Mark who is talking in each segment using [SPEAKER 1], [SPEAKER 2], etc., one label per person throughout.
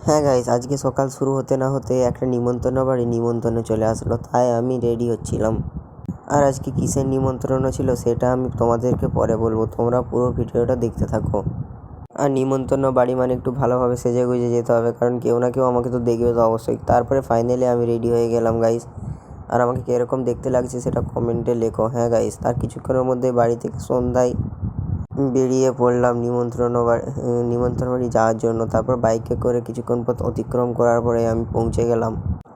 [SPEAKER 1] হ্যাঁ গাইস, আজকে সকাল শুরু হতে না হতে একটা নিমন্ত্রণে চলে আসলো, তাই আমি রেডি হচ্ছিলাম। আর আজকে কিসের নিমন্ত্রণ ছিল সেটা আমি তোমাদেরকে পরে বলবো, তোমরা পুরো ভিডিওটা দেখতে থাকো। আর নিমন্ত্রণ বাড়ি মানে একটু ভালোভাবে সেজে গুজে যেতে হবে, কারণ কেউ না কেউ আমাকে তো দেখবে তো অবশ্যই। তারপরে ফাইনালি আমি রেডি হয়ে গেলাম গাইস। আর আমাকে কীরকম দেখতে লাগছে সেটা কমেন্টে লেখো। হ্যাঁ গাইস, তার কিছুক্ষণের মধ্যে বাড়ি থেকে সন্ধ্যায় বেরিয়ে পড়লাম নিমন্ত্রণ বাড়ি যাওয়ার জন্য। তারপর বাইকে করে কিছুক্ষণ পথ অতিক্রম করার পরে আমি পৌঁছে গেলাম।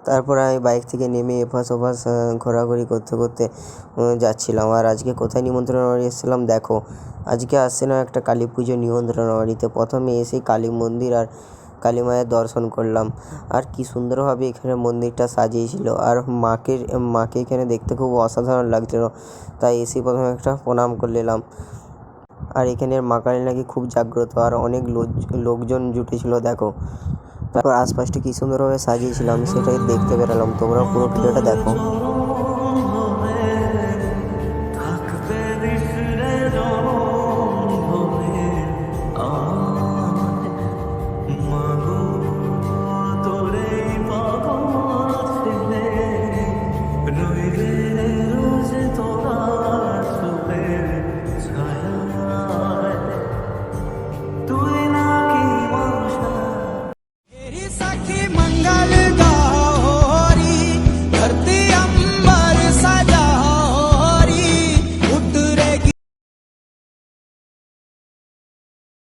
[SPEAKER 1] তারপর আমি বাইক থেকে নেমে এপাশ ওপাশ ঘোরাঘুরি করতে করতে যাচ্ছিলাম। আর আজকে কোথায় নিমন্ত্রণ বাড়ি এসেছিলাম দেখো। আজকে আসছিলাম একটা কালী পুজো নিমন্ত্রণ বাড়িতে। প্রথমে এসেই কালী মন্দির আর কালী মায়ের দর্শন করলাম। আর কি সুন্দরভাবে এখানে মন্দিরটা সাজিয়েছিল। আর মাকে এখানে দেখতে খুব অসাধারণ লাগছিল, তাই এসেই প্রথমে একটা প্রণাম করে নিলাম। আর এখানের মা কালী নাকি খুব জাগ্রত, আর অনেক লোকজন জুটেছিল দেখো। তারপর আশপাশটা কী সুন্দরভাবে সাজিয়েছিলাম সেটাই দেখতে বেরোলাম, তোমরা পুরো ভিডিওটা দেখো।